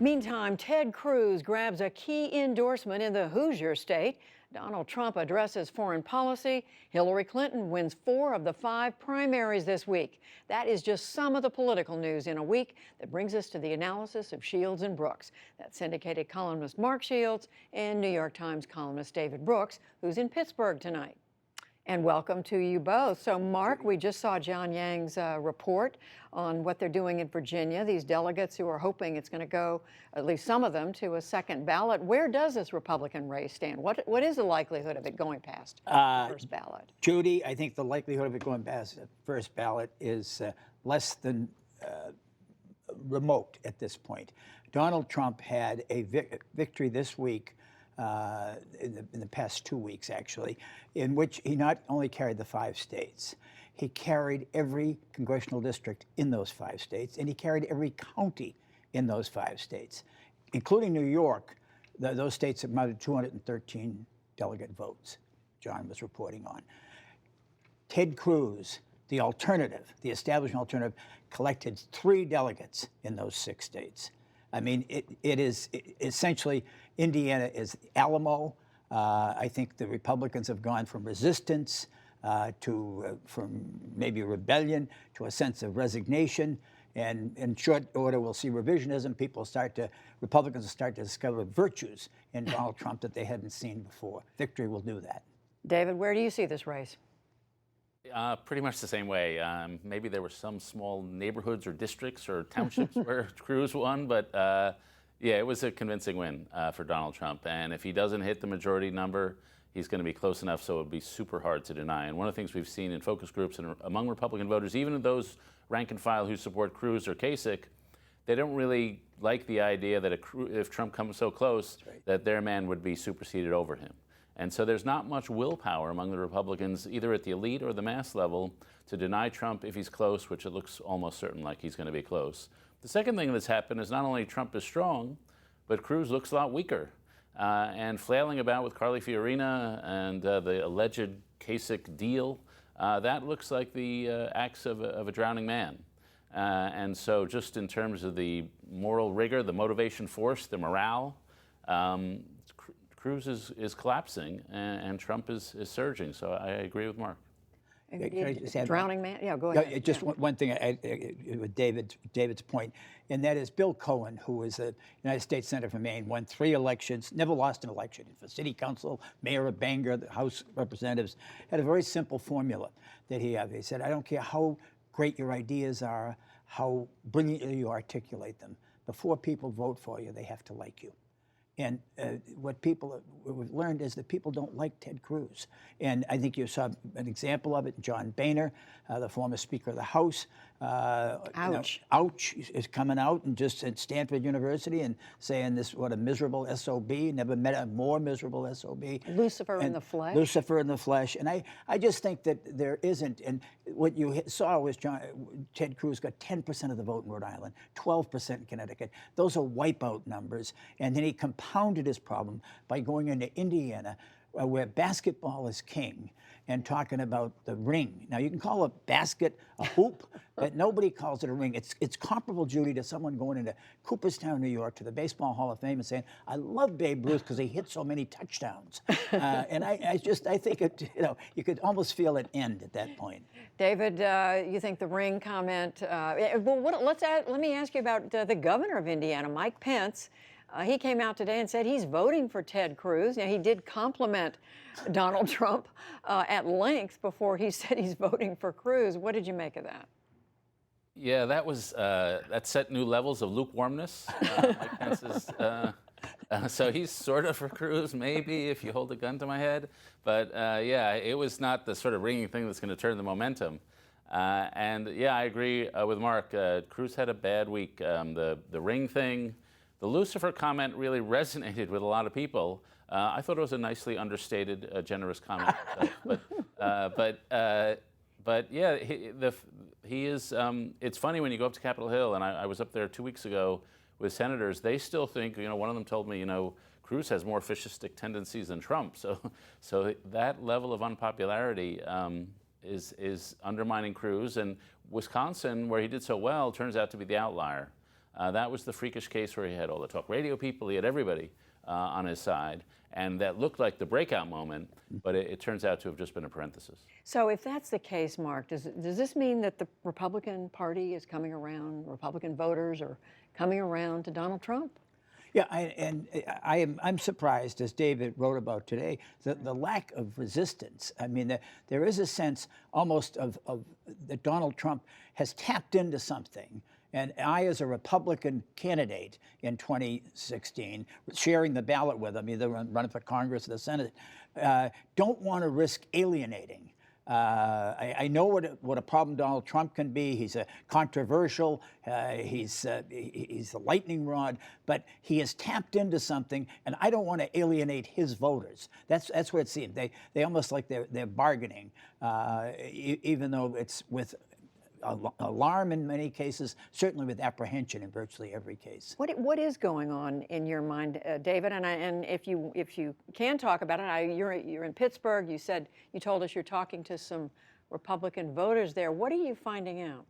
Meantime, Ted Cruz grabs a key endorsement in the Hoosier state. Donald Trump addresses foreign policy. Hillary Clinton wins 4 of the 5 primaries this week. That is just some of the political news in a week that brings us to the analysis of Shields and Brooks. That's syndicated columnist Mark Shields and New York Times columnist David Brooks, who's in Pittsburgh tonight. And welcome to you both. So, Mark, we just saw John Yang's report on what they're doing in Virginia, these delegates who are hoping it's going to go, at least some of them, to a second ballot. Where does this Republican race stand? What is the likelihood of it going past the first ballot? Judy, I think the likelihood of it going past the first ballot is less than remote at this point. Donald Trump had a victory this week, in the past 2 weeks, actually, in which he not only carried the 5 states, he carried every congressional district in those 5 states, and he carried every county in those 5 states, including New York. Those states amounted to 213 delegate votes, John was reporting on. Ted Cruz, the alternative, the establishment alternative, collected 3 delegates in those 6 states. I mean, it is essentially, Indiana is Alamo. I think the Republicans have gone from resistance from maybe rebellion to a sense of resignation. And in short order, we'll see revisionism. Republicans will start to discover virtues in Donald Trump that they hadn't seen before. Victory will do that. David, where do you see this race? Pretty much the same way. Maybe there were some small neighborhoods or districts or townships where Cruz won, but yeah, it was a convincing win for Donald Trump. And if he doesn't hit the majority number, he's going to be close enough so it would be super hard to deny. And one of the things we've seen in focus groups and among Republican voters, even those rank and file who support Cruz or Kasich, they don't really like the idea that if Trump comes so close, that their man would be superseded over him. And so there's not much willpower among the Republicans, either at the elite or the mass level, to deny Trump if he's close, which it looks almost certain like he's going to be close. The second thing that's happened is not only Trump is strong, but Cruz looks a lot weaker and flailing about with Carly Fiorina and the alleged Kasich deal. That looks like the acts of a drowning man. And so just in terms of the moral rigor, the motivation force, the morale, Cruz is collapsing and Trump is surging. So I agree with Mark. Drowning man? Yeah, go ahead. Just one thing with David's point, and that is Bill Cohen, who was a United States Senator from Maine, won 3 elections, never lost an election for city council, mayor of Bangor, the House of Representatives, had a very simple formula that he had. He said, I don't care how great your ideas are, how brilliantly you articulate them. Before people vote for you, they have to like you. And what people have learned is that people don't like Ted Cruz. And I think you saw an example of it. John Boehner, the former Speaker of the House. Ouch. Ouch is coming out and just at Stanford University and saying this, what a miserable SOB. Never met a more miserable SOB. Lucifer in the flesh. Lucifer in the flesh. And I just think that there isn't. And what you saw was Ted Cruz got 10% of the vote in Rhode Island, 12% in Connecticut. Those are wipeout numbers. And then he compounded his problem by going into Indiana, where basketball is king, and talking about the ring. Now, you can call a basket a hoop, but nobody calls it a ring. It's comparable, Judy, to someone going into Cooperstown, New York, to the Baseball Hall of Fame and saying, I love Babe Ruth because he hit so many touchdowns. And I think you could almost feel it end at that point. David, you think the ring comment, let me ask you about the governor of Indiana, Mike Pence. He came out today and said he's voting for Ted Cruz. Now, he did compliment Donald Trump at length before he said he's voting for Cruz. What did you make of that? Yeah, that set new levels of lukewarmness. Mike Pence is, so he's sort of for Cruz, maybe, if you hold a gun to my head. But yeah, it was not the sort of ringing thing that's going to turn the momentum. And yeah, I agree with Mark. Cruz had a bad week. The ring thing. The Lucifer comment really resonated with a lot of people. I thought it was a nicely understated, generous comment. But yeah, he is. It's funny when you go up to Capitol Hill, and I was up there 2 weeks ago with senators. They still think, one of them told me, Cruz has more fascistic tendencies than Trump. So that level of unpopularity is undermining Cruz. And Wisconsin, where he did so well, turns out to be the outlier. That was the freakish case where he had all the talk radio people, he had everybody on his side, and that looked like the breakout moment, but it turns out to have just been a parenthesis. So if that's the case, Mark, does this mean that the Republican Party is coming around, Republican voters are coming around to Donald Trump? Yeah, I'm surprised, as David wrote about today, the lack of resistance. I mean, there is a sense almost of that Donald Trump has tapped into something. And I, as a Republican candidate in 2016, sharing the ballot with him, either running for Congress or the Senate, don't want to risk alienating. I know what a problem Donald Trump can be. He's a controversial. He's a lightning rod. But he has tapped into something, and I don't want to alienate his voters. That's what it seems. They almost like they're bargaining, even though it's with alarm in many cases, certainly with apprehension in virtually every case. What is going on in your mind, David? And if you can talk about it, you're in Pittsburgh. You told us you're talking to some Republican voters there. What are you finding out?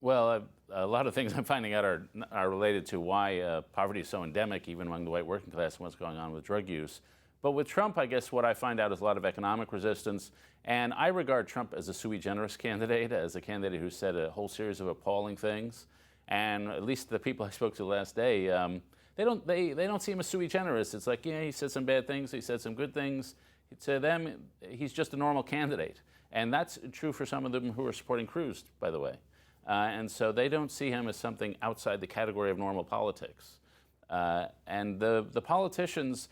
Well, a lot of things I'm finding out are related to why poverty is so endemic, even among the white working class, and what's going on with drug use. But with Trump, I guess what I find out is a lot of economic resistance. And I regard Trump as a sui generis candidate, as a candidate who said a whole series of appalling things. And at least the people I spoke to last day, they don't see him as sui generis. It's like, yeah, he said some bad things, he said some good things. To them, he's just a normal candidate. And that's true for some of them who are supporting Cruz, by the way. And so they don't see him as something outside the category of normal politics. And the politicians,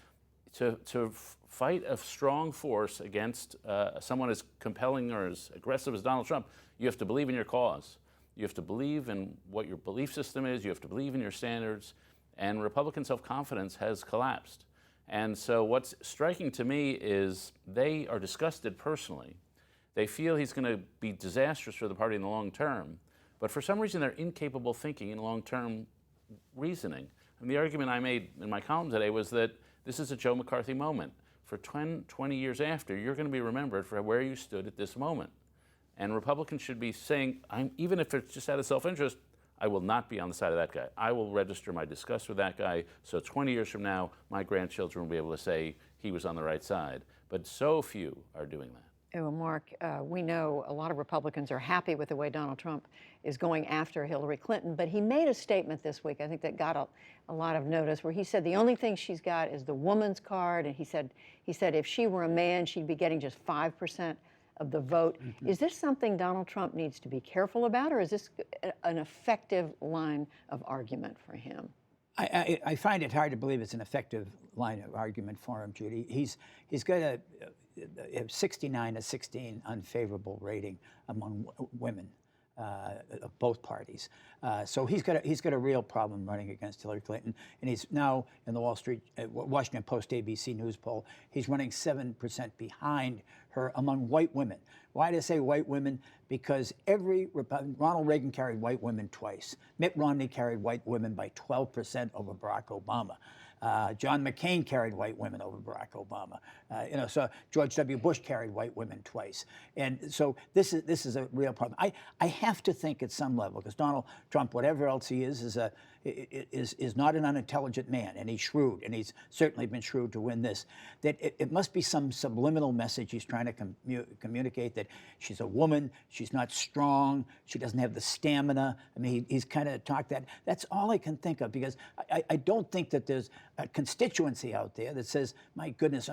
to fight a strong force against someone as compelling or as aggressive as Donald Trump, you have to believe in your cause. You have to believe in what your belief system is. You have to believe in your standards. And Republican self-confidence has collapsed. And so what's striking to me is they are disgusted personally. They feel he's going to be disastrous for the party in the long term. But for some reason, they're incapable of thinking in long-term reasoning. And the argument I made in my column today was that this is a Joe McCarthy moment. For 20 years after, you're going to be remembered for where you stood at this moment. And Republicans should be saying, even if it's just out of self-interest, I will not be on the side of that guy. I will register my disgust with that guy, so 20 years from now, my grandchildren will be able to say he was on the right side. But so few are doing that. Well, Mark, we know a lot of Republicans are happy with the way Donald Trump is going after Hillary Clinton, but he made a statement this week, I think that got a lot of notice, where he said the only thing she's got is the woman's card, and he said if she were a man, she'd be getting just 5% of the vote. Mm-hmm. Is this something Donald Trump needs to be careful about, or is this an effective line of argument for him? I find it hard to believe it's an effective line of argument for him, Judy. He's got a 69-16 unfavorable rating among women of both parties. So he's got a real problem running against Hillary Clinton, and he's now in the Washington Post ABC News poll. He's running 7% behind her among white women. Why do I say white women? Because Ronald Reagan carried white women twice. Mitt Romney carried white women by 12% over Barack Obama. John McCain carried white women over Barack Obama. So George W. Bush carried white women twice. And so this is a real problem. I have to think at some level, because Donald Trump, whatever else he is not an unintelligent man, and he's shrewd, and he's certainly been shrewd to win this, that it must be some subliminal message he's trying to communicate, that she's a woman, she's not strong, she doesn't have the stamina. I mean, he's kind of talked that. That's all I can think of, because I don't think that there's a constituency out there that says, my goodness,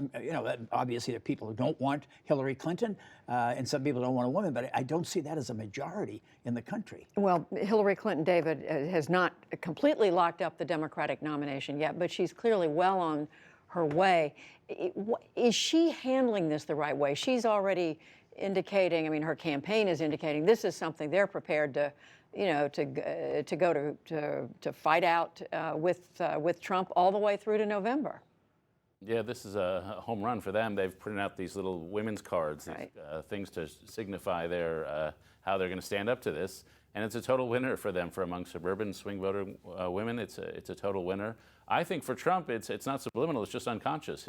obviously there are people who don't want Hillary Clinton, and some people don't want a woman, but I don't see that as a majority in the country. Well, Hillary Clinton, David, has not completely locked up the Democratic nomination yet, but she's clearly well on her way. Is she handling this the right way? She's already indicating, her campaign is indicating this is something they're prepared to fight out with Trump all the way through to November. Yeah, this is a home run for them. They've printed out these little women's cards, right, things to signify their how they're going to stand up to this. And it's a total winner for them. For among suburban swing voter women, it's a total winner. I think for Trump, it's not subliminal. It's just unconscious.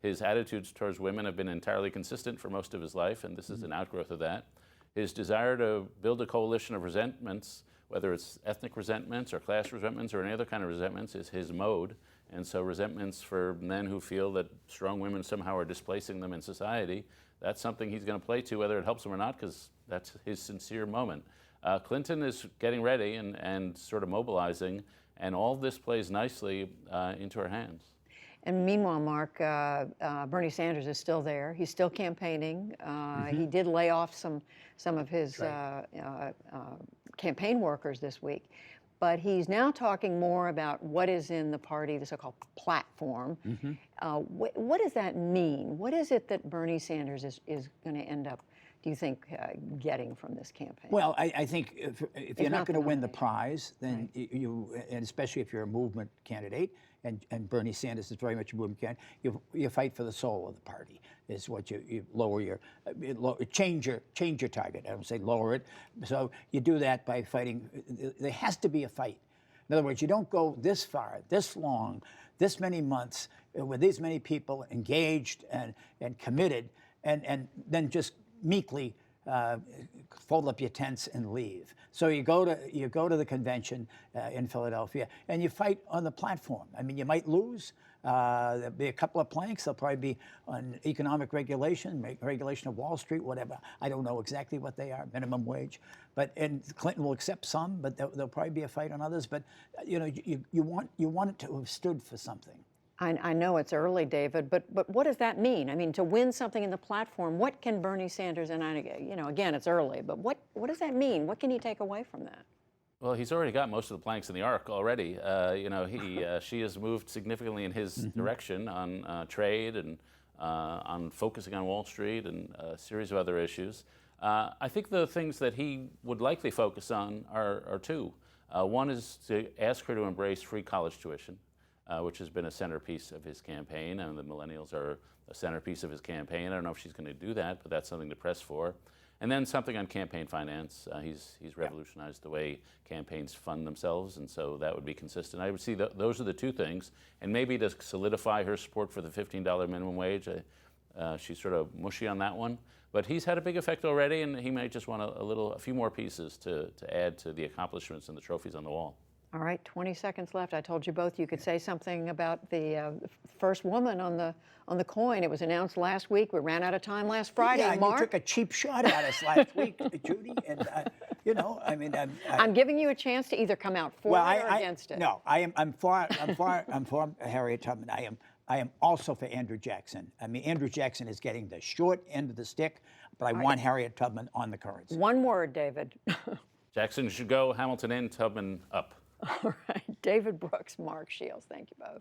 His attitudes towards women have been entirely consistent for most of his life, and this is an outgrowth of that. His desire to build a coalition of resentments whether it's ethnic resentments or class resentments or any other kind of resentments, is his mode. And so resentments for men who feel that strong women somehow are displacing them in society, that's something he's going to play to, whether it helps him or not, because that's his sincere moment. Clinton is getting ready and sort of mobilizing, and all this plays nicely into her hands. And meanwhile, Mark, Bernie Sanders is still there. He's still campaigning. He did lay off some of his campaign workers this week. But he's now talking more about what is in the party, the so-called platform. What does that mean? What is it that Bernie Sanders is going to end up, do you think, getting from this campaign? Well, I think if you're not going to win the prize, then and especially if you're a movement candidate, and Bernie Sanders is very much a movement candidate, you fight for the soul of the party. Is what you lower your change your target. I don't say lower it. So you do that by fighting. There has to be a fight. In other words, you don't go this far, this long, this many months with these many people engaged and committed, and then just meekly fold up your tents and leave. So you go to the convention in Philadelphia and you fight on the platform. I mean, you might lose. There'll be a couple of planks. There'll probably be on economic regulation of Wall Street, whatever. I don't know exactly what they are, minimum wage. And Clinton will accept some, but there'll probably be a fight on others. But you want it to have stood for something. I know it's early, David, but what does that mean? I mean, to win something in the platform, what can Bernie Sanders, and again, it's early, but what does that mean? What can he take away from that? Well, he's already got most of the planks in the arc already. She has moved significantly in his direction on trade and on focusing on Wall Street and a series of other issues. I think the things that he would likely focus on are two. One is to ask her to embrace free college tuition, which has been a centerpiece of his campaign, and the millennials are a centerpiece of his campaign. I don't know if she's going to do that, but that's something to press for. And then something on campaign finance. He's revolutionized the way campaigns fund themselves, and so that would be consistent. I would see those are the two things, and maybe to solidify her support for the $15 minimum wage. She's sort of mushy on that one, but he's had a big effect already, and he might just want a few more pieces to add to the accomplishments and the trophies on the wall. All right, 20 seconds left. I told you both you could say something about the first woman on the coin. It was announced last week. We ran out of time last Friday. Yeah, and Mark? you took a cheap shot at us last week, Judy. And I mean, I'm giving you a chance to either come out for it or against it. No, I'm for Harriet Tubman. I am also for Andrew Jackson. I mean, Andrew Jackson is getting the short end of the stick, but I want Harriet Tubman on the currency. One word, David. Jackson should go, Hamilton in, Tubman up. All right, David Brooks, Mark Shields, thank you both.